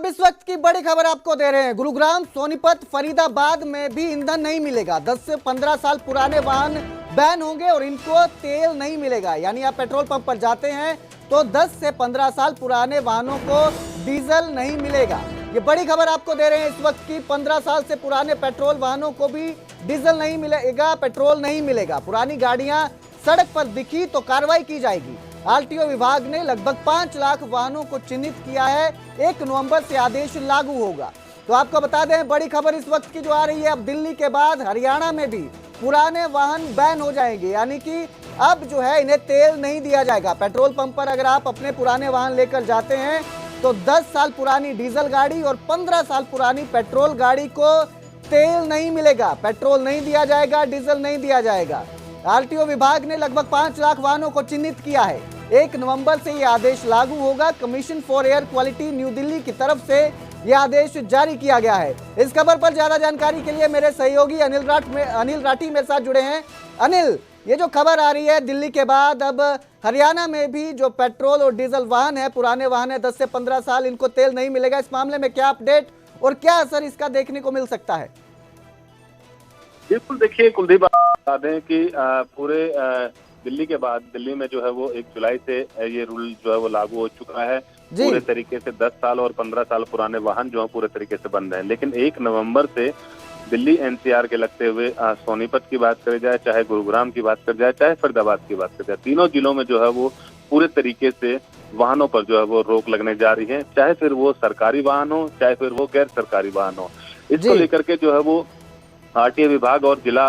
अब इस वक्त की बड़ी खबर आपको दे रहे हैं। गुरुग्राम, सोनीपत, फरीदाबाद में भी ईंधन नहीं मिलेगा। 10 से 15 साल पुराने वाहन बैन होंगे और इनको तेल नहीं मिलेगा। यानी आप पेट्रोल पंप पर जाते हैं तो 10 से 15 साल पुराने वाहनों को डीजल नहीं मिलेगा। ये बड़ी खबर आपको दे रहे हैं इस वक्त की। 15 साल से पुराने पेट्रोल वाहनों को भी डीजल नहीं मिलेगा, पेट्रोल नहीं मिलेगा। पुरानी गाड़ियां सड़क पर दिखी तो कार्रवाई की जाएगी। आरटीओ विभाग ने लगभग 5 लाख वाहनों को चिन्हित किया है। 1 नवंबर से आदेश लागू होगा। तो आपको बता दें, बड़ी खबर इस वक्त की जो आ रही है, अब दिल्ली के बाद हरियाणा में भी पुराने वाहन बैन हो जाएंगे। यानी कि अब जो है इन्हें तेल नहीं दिया जाएगा। पेट्रोल पंप पर अगर आप अपने पुराने वाहन लेकर जाते हैं तो 10 साल पुरानी डीजल गाड़ी और 15 साल पुरानी पेट्रोल गाड़ी को तेल नहीं मिलेगा, पेट्रोल नहीं दिया जाएगा, डीजल नहीं दिया जाएगा। आरटीओ विभाग ने लगभग 5 लाख वाहनों को चिन्हित किया है। 1 नवंबर से यह आदेश लागू होगा। Commission for air quality new Delhi की तरफ से यह आदेश जारी किया गया है। इस खबर पर ज्यादा जानकारी के लिए मेरे सहयोगी अनिल राठी मेरे साथ जुड़े हैं। अनिल, ये जो खबर आ रही है दिल्ली के बाद अब हरियाणा में भी जो पेट्रोल और डीजल वाहन है, पुराने वाहन है 10 से 15 साल, इनको तेल नहीं मिलेगा। इस मामले में क्या अपडेट और क्या असर इसका देखने को मिल सकता है? बिल्कुल, देखिए कुलदीप, बता दें कि पूरे दिल्ली के बाद दिल्ली में जो है वो 1 जुलाई से ये रूल जो है वो लागू हो चुका है। पूरे तरीके से 10 साल और 15 साल पुराने वाहन जो है पूरे तरीके से बंद हैं। लेकिन 1 नवंबर से दिल्ली एनसीआर के लगते हुए सोनीपत की बात करी जाए, चाहे गुरुग्राम की बात करी जाए, चाहे फरीदाबाद की बात करी जाए, तीनों जिलों में जो है वो पूरे तरीके से वाहनों पर जो है वो रोक लगने जा रही है। चाहे फिर वो सरकारी वाहन हो, चाहे फिर वो गैर सरकारी वाहन हो। इसको लेकर के जो है वो आरटीओ विभाग और जिला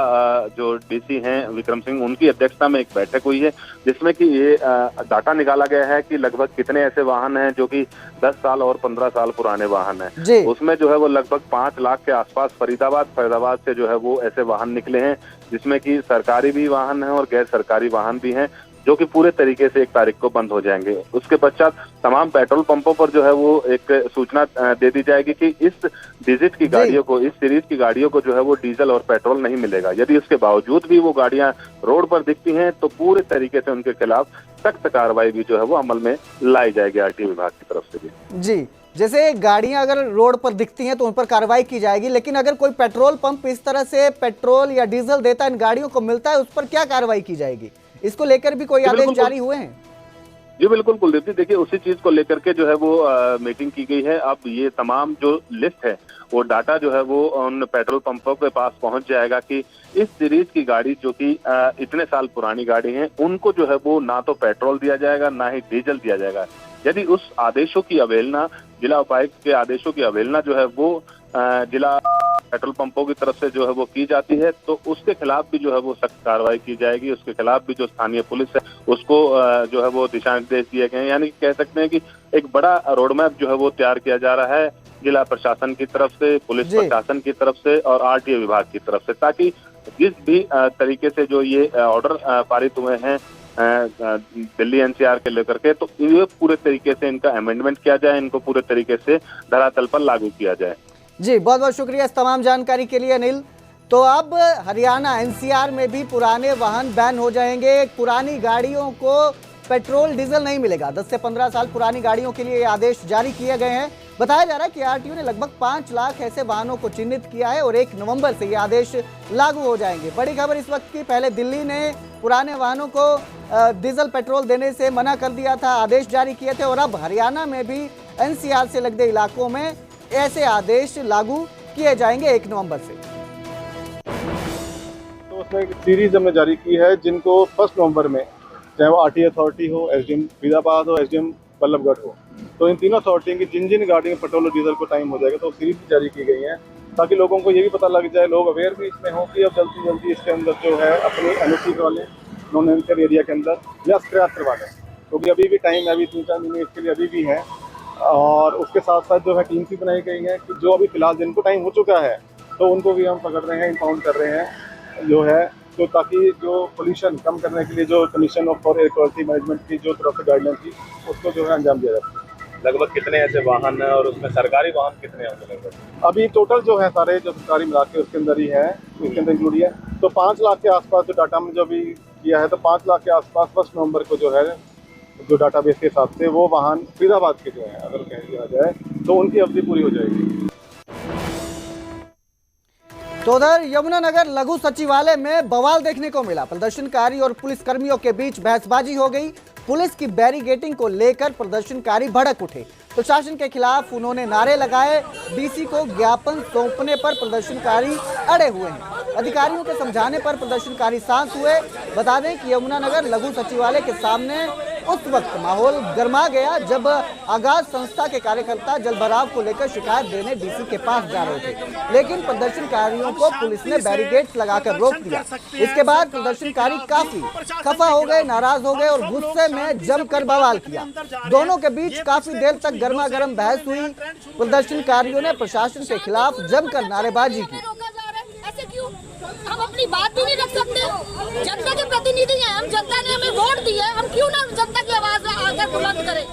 जो डीसी हैं विक्रम सिंह, उनकी अध्यक्षता में एक बैठक हुई है, जिसमें कि ये डाटा निकाला गया है कि लगभग कितने ऐसे वाहन हैं जो कि 10 साल और 15 साल पुराने वाहन हैं। उसमें जो है वो लगभग 5 लाख के आसपास फरीदाबाद से जो है वो ऐसे वाहन निकले हैं, जिसमें कि सरकारी भी वाहन हैं और गैर सरकारी वाहन भी हैं, जो कि पूरे तरीके से 1 तारीख को बंद हो जाएंगे। उसके पश्चात तमाम पेट्रोल पंपों पर जो है वो एक सूचना दे दी जाएगी कि इस डिजिट की गाड़ियों को, इस सीरीज की गाड़ियों को जो है वो डीजल और पेट्रोल नहीं मिलेगा। यदि उसके बावजूद भी वो गाड़ियां रोड पर दिखती हैं तो पूरे तरीके से उनके खिलाफ सख्त कार्रवाई भी जो है वो अमल में लाई जाएगी आरटीओ विभाग की तरफ से भी। जी, जैसे गाड़ियां अगर रोड पर दिखती हैं तो उन पर कार्रवाई की जाएगी, लेकिन अगर कोई पेट्रोल पंप इस तरह से पेट्रोल या डीजल देता है, इन गाड़ियों को मिलता है, उस पर क्या कार्रवाई की जाएगी? इसको लेकर भी कोई आदेश जारी हुए हैं? जी बिल्कुल कुलदीप जी, देखिए उसी चीज को लेकर के जो है वो मीटिंग की गई है। अब ये तमाम जो लिस्ट है, वो डाटा जो है वो उन पेट्रोल पंपों के पास पहुंच जाएगा कि इस सीरीज की गाड़ी जो कि इतने साल पुरानी गाड़ी है, उनको जो है वो ना तो पेट्रोल दिया जाएगा, ना ही डीजल दिया जाएगा। यदि उस आदेशों की अवहेलना, जिला उपायुक्त के आदेशों की अवहेलना जो है वो जिला पेट्रोल पंपों की तरफ से जो है वो की जाती है, तो उसके खिलाफ भी जो है वो सख्त कार्रवाई की जाएगी। उसके खिलाफ भी जो स्थानीय पुलिस है उसको जो है वो दिशा निर्देश दिए गए हैं। यानी कह सकते हैं कि एक बड़ा रोड मैप जो है वो तैयार किया जा रहा है जिला प्रशासन की तरफ से, पुलिस प्रशासन की तरफ से और आरटीओ विभाग की तरफ से, ताकि जिस भी तरीके से जो ये ऑर्डर पारित हुए हैं दिल्ली एनसीआर के लेकर के, तो ये पूरे तरीके से इनका अमेंडमेंट किया जाए, इनको पूरे तरीके से धरातल पर लागू किया जाए। जी, बहुत बहुत शुक्रिया इस तमाम जानकारी के लिए अनिल। तो अब हरियाणा एनसीआर में भी पुराने वाहन बैन हो जाएंगे। पुरानी गाड़ियों को पेट्रोल डीजल नहीं मिलेगा। 10 से 15 साल पुरानी गाड़ियों के लिए ये आदेश जारी किए गए हैं। बताया जा रहा है कि आरटीओ ने लगभग 5 लाख ऐसे वाहनों को चिन्हित किया है और 1 नवंबर से ये आदेश लागू हो जाएंगे। बड़ी खबर इस वक्त की, पहले दिल्ली ने पुराने वाहनों को डीजल पेट्रोल देने से मना कर दिया था, आदेश जारी किए थे, और अब हरियाणा में भी एनसीआर से लगते इलाकों में ऐसे आदेश लागू किए जाएंगे 1 नवंबर से। तो उसमें एक सीरीज हमने जारी की है, जिनको 1 नवंबर में, चाहे वो आरटीओ अथॉरिटी हो, एसडीएम फरीदाबाद हो, एसडीएम बल्लभगढ़ हो, तो इन तीनों अथॉरिटी की जिन गाड़ियों में पेट्रोल और डीजल को टाइम हो जाएगा, तो सीरीज जारी की गई है, ताकि लोगों को ये भी पता लग जाए, लोग अवेयर भी इसमें हो कि अब जल्दी इसके अंदर जो है अपनी एनओसी वाले नॉन एनसीआर एरिया के अंदर या स्क्रैप करवा लें, क्योंकि अभी भी टाइम है, अभी 3-4 महीने इसके लिए अभी भी है। और उसके साथ साथ जो है टीम्स भी बनाई गई है कि जो अभी फिलहाल जिनको टाइम हो चुका है तो उनको भी हम पकड़ रहे हैं, इम्पाउंड कर रहे हैं जो है, तो ताकि जो पोल्यूशन कम करने के लिए जो commission for air quality management की जो तरफ से गाइडलाइन थी, उसको जो है अंजाम दिया जाता है। लगभग कितने ऐसे वाहन हैं और उसमें सरकारी वाहन कितने होंगे लगभग? अभी टोटल जो है सारे जो सरकारी मिला के उसके अंदर ही है, उसके अंदर इंक्लूड है, तो 5 लाख के आसपास जो डाटा में जो भी किया है, तो 5 लाख के आसपास 1 नवंबर को जो है जो डाटाबेस के हिसाब से वो वाहन फरीदाबाद के जो है, अगर कह दिया जाए तो उनकी अवधि पूरी हो जाएगी। तो उधर यमुनानगर लघु सचिवालय में बवाल देखने को मिला। प्रदर्शनकारी और पुलिस कर्मियों के बीच बहसबाजी हो गई। पुलिस की बैरिकेडिंग को लेकर प्रदर्शनकारी भड़क उठे। प्रशासन के खिलाफ उन्होंने नारे लगाए। डीसी को ज्ञापन सौंपने पर प्रदर्शनकारी अड़े हुए हैं। अधिकारियों के समझाने पर प्रदर्शनकारी शांत हुए। बता दें कि यमुनानगर लघु सचिवालय के सामने उस वक्त माहौल गर्मा गया जब आगाज संस्था के कार्यकर्ता जलभराव को लेकर शिकायत देने डीसी के पास जा रहे थे, लेकिन प्रदर्शनकारियों को पुलिस ने बैरिकेड्स लगाकर रोक दिया। इसके बाद प्रदर्शनकारी काफी खफा हो गए, नाराज हो गए और गुस्से में जमकर बवाल किया। दोनों के बीच काफी देर तक गर्मा गर्म बहस हुई। प्रदर्शनकारियों ने प्रशासन के खिलाफ जमकर नारेबाजी की। हम अपनी बात भी नहीं रख सकते। जनता के प्रतिनिधि हैं हम, जनता ने हमें वोट दी है, हम क्यों ना जनता की आवाज आकर बुलंद करें।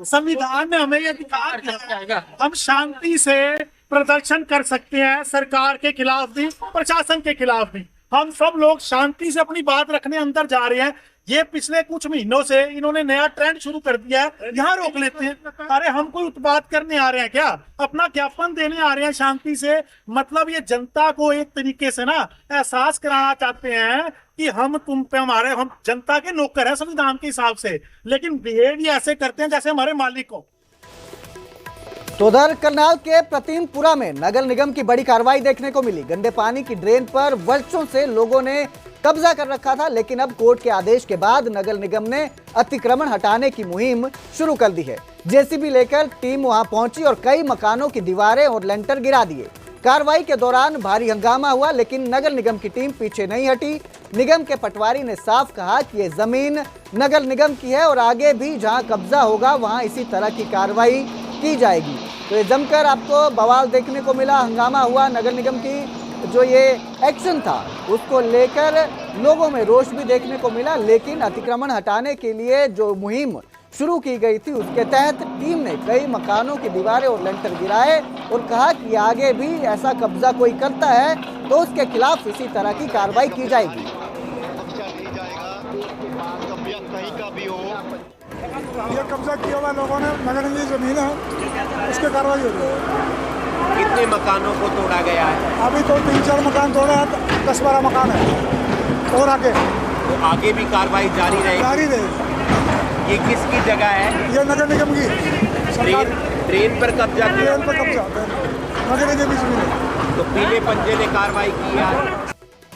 संविधान ने हमें ये अधिकार दिया, हम शांति से प्रदर्शन कर सकते हैं, सरकार के खिलाफ भी, प्रशासन के खिलाफ भी। हम सब लोग शांति से अपनी बात रखने अंदर जा रहे हैं। ये पिछले कुछ महीनों से इन्होंने नया ट्रेंड शुरू कर दिया है, यहाँ रोक लेते हैं। अरे हम कोई उत्पात करने आ रहे हैं क्या? अपना ज्ञापन देने आ रहे हैं शांति से। मतलब ये जनता को एक तरीके से ना एहसास कराना चाहते हैं कि हम तुम पे हमारे, हम जनता के नौकर हैं संविधान के हिसाब से, लेकिन बिहेव ये ऐसे करते हैं जैसे हमारे मालिक हो। तो उधर करनाल के प्रतिमपुरा में नगर निगम की बड़ी कार्रवाई देखने को मिली। गंदे पानी की ड्रेन पर वर्षों से लोगों ने कब्जा कर रखा था, लेकिन अब कोर्ट के आदेश के बाद नगर निगम ने अतिक्रमण हटाने की मुहिम शुरू कर दी है। जेसीबी लेकर टीम वहां पहुंची और कई मकानों की दीवारें और लेंटर गिरा दिए। कार्रवाई के दौरान भारी हंगामा हुआ, लेकिन नगर निगम की टीम पीछे नहीं हटी। निगम के पटवारी ने साफ कहा कि ये जमीन नगर निगम की है और आगे भी जहां कब्जा होगा वहां इसी तरह की कार्रवाई की जाएगी। तो ये जमकर आपको बवाल देखने को मिला, हंगामा हुआ। नगर निगम की जो ये एक्शन था उसको लेकर लोगों में रोष भी देखने को मिला, लेकिन अतिक्रमण हटाने के लिए जो मुहिम शुरू की गई थी उसके तहत टीम ने कई मकानों की दीवारें और लेंटर गिराए और कहा कि आगे भी ऐसा कब्जा कोई करता है तो उसके खिलाफ इसी तरह की कार्रवाई की जाएगी। ये कब्जा किया हुआ लोगों ने नगर निगम की जमीन है, उसके कार्रवाई हो रही है। कितने मकानों को तोड़ा गया है? अभी तो 3-4 मकान तोड़े हैं, 10-12 मकान है और आगे तो आगे भी कार्रवाई जारी रहेगी। ये किसकी जगह है? ये नगर निगम की ट्रेन पर कब्जा किया? ट्रेन पर कब्जा नगर निगम की जमीन है। तो पीले पंजे ने कार्रवाई की है।